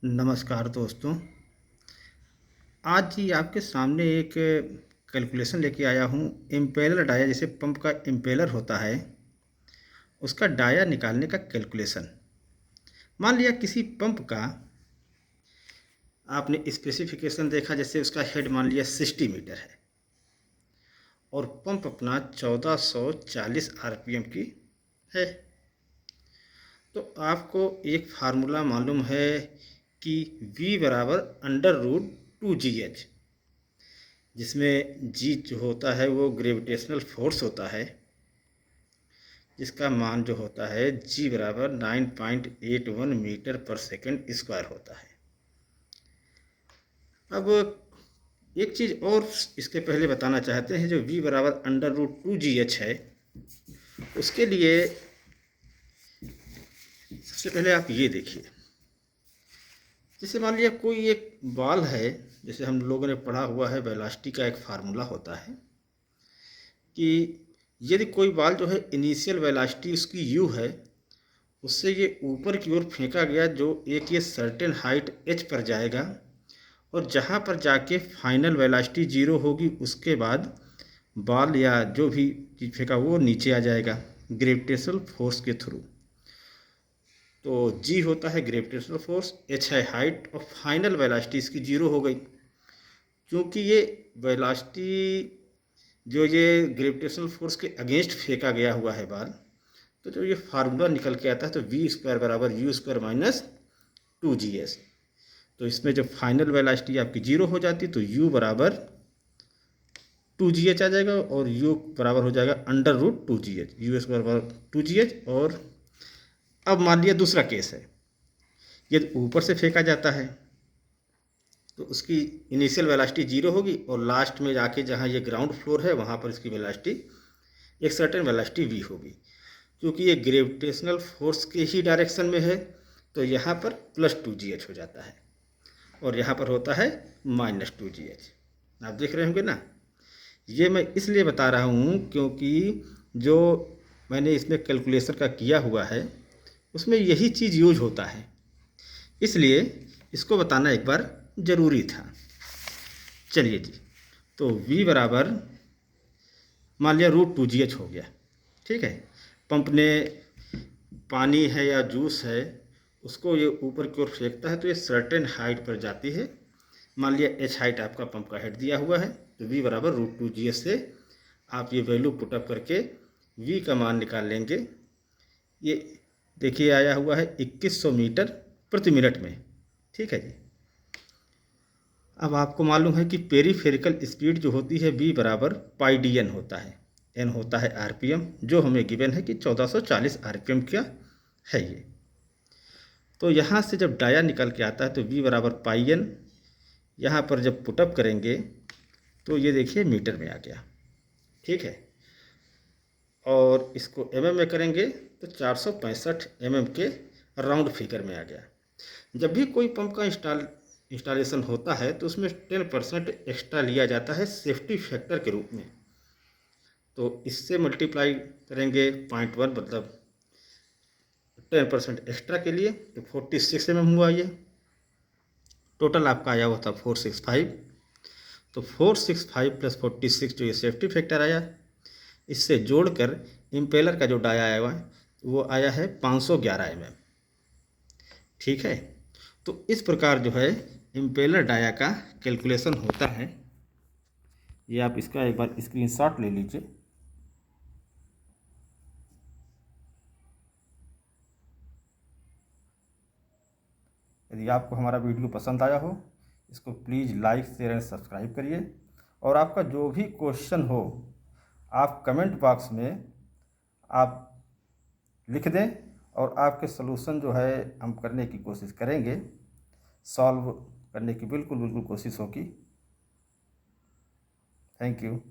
नमस्कार दोस्तों। आज जी आपके सामने एक कैलकुलेशन लेके आया हूँ। इम्पेलर डाया, जैसे पंप का इम्पेलर होता है, उसका डाया निकालने का कैलकुलेशन। मान लिया किसी पंप का आपने स्पेसिफिकेशन देखा, जैसे उसका हेड मान लिया 60 मीटर है और पंप अपना 1440 आरपीएम की है। तो आपको एक फार्मूला मालूम है कि V बराबर अंडर रूट 2GH, जिसमें जी जो होता है वो ग्रेविटेशनल फोर्स होता है, जिसका मान जो होता है जी बराबर 9.81 मीटर पर सेकंड स्क्वायर होता है। अब एक चीज़ और इसके पहले बताना चाहते हैं, जो V बराबर अंडर रूट 2GH है, उसके लिए सबसे पहले आप ये देखिए। जैसे मान लिया कोई एक बॉल है, जैसे हम लोगों ने पढ़ा हुआ है, वेलोसिटी का एक फार्मूला होता है कि यदि कोई बॉल जो है इनिशियल वेलोसिटी उसकी u है, उससे ये ऊपर की ओर फेंका गया, जो एक ये सर्टेन हाइट h पर जाएगा और जहाँ पर जाके फाइनल वेलोसिटी 0 होगी, उसके बाद बॉल या जो भी चीज़ फेंका वो नीचे आ जाएगा ग्रेविटेशनल फोर्स के थ्रू। तो g होता है ग्रेविटेशनल फोर्स, h है हाइट और फाइनल वेलोसिटी इसकी 0 हो गई। क्योंकि ये वेलोसिटी जो ये ग्रेविटेशनल फोर्स के अगेंस्ट फेंका गया हुआ है बॉल, तो जो ये फार्मूला निकल के आता है, तो वी स्क्वायर बराबर यू स्क्वायर माइनस 2GS। तो इसमें जब फाइनल वेलोसिटी आपकी 0 हो जाती है तो u बराबर 2GH आ जाएगा और u बराबर हो जाएगा under root 2GH, you square बराबर 2GH। और अब मान लिया दूसरा केस है, यदि ऊपर से फेंका जाता है तो उसकी इनिशियल वेलोसिटी 0 होगी और लास्ट में जाके जहाँ ये ग्राउंड फ्लोर है वहाँ पर इसकी वेलोसिटी एक सर्टेन वेलोसिटी v होगी। क्योंकि ये ग्रेविटेशनल फोर्स के ही डायरेक्शन में है, तो यहाँ पर +2GH हो जाता है और यहाँ पर होता है -2GH। आप देख रहे होंगे ना। ये मैं इसलिए बता रहा हूँ क्योंकि जो मैंने इसमें कैलकुलेशन का किया हुआ है उसमें यही चीज़ यूज होता है, इसलिए इसको बताना एक बार ज़रूरी था। चलिए जी, तो V बराबर मान लिया √2GH हो गया। ठीक है, पंप ने पानी है या जूस है उसको ये ऊपर की ओर फेंकता है, तो ये सर्टेन हाइट पर जाती है। मान लिया h हाइट आपका पंप का हेड दिया हुआ है, तो V बराबर √2GH से आप ये वैल्यू पुटअप करके V का मान निकाल लेंगे। ये देखिए आया हुआ है 2100 मीटर प्रति मिनट में। ठीक है जी। अब आपको मालूम है कि पेरीफेरिकल स्पीड जो होती है V बराबर πdn होता है, n होता है आरपीएम, जो हमें गिवन है कि 1440 आरपीएम का है ये। तो यहाँ से जब डाया निकल के आता है तो V बराबर πn, यहाँ पर जब पुटअप करेंगे तो ये देखिए मीटर में आ गया। ठीक है, और इसको mm में करेंगे तो 465 mm के राउंड फिगर में आ गया। जब भी कोई पंप का इंस्टॉलेशन होता है तो उसमें 10% एक्स्ट्रा लिया जाता है सेफ्टी फैक्टर के रूप में। तो इससे मल्टीप्लाई करेंगे 0.1, मतलब 10% एक्स्ट्रा के लिए, तो 46 mm हुआ ये। टोटल आपका आया हुआ था 465। तो 465 + 46 जो ये सेफ्टी फैक्टर आया, इससे जोड़कर इम्पेलर का जो डाया आया हुआ है वो आया है 511 mm। ठीक है, तो इस प्रकार जो है इम्पेलर डाया का कैलकुलेशन होता है। ये आप इसका एक बार स्क्रीनशॉट ले लीजिए। यदि आपको हमारा वीडियो पसंद आया हो, इसको please like share and subscribe करिए। और आपका जो भी क्वेश्चन हो आप कमेंट बॉक्स में आप लिख दें और आपके सलूशन जो है हम करने की कोशिश करेंगे, सॉल्व करने की बिल्कुल कोशिश होगी। Thank you.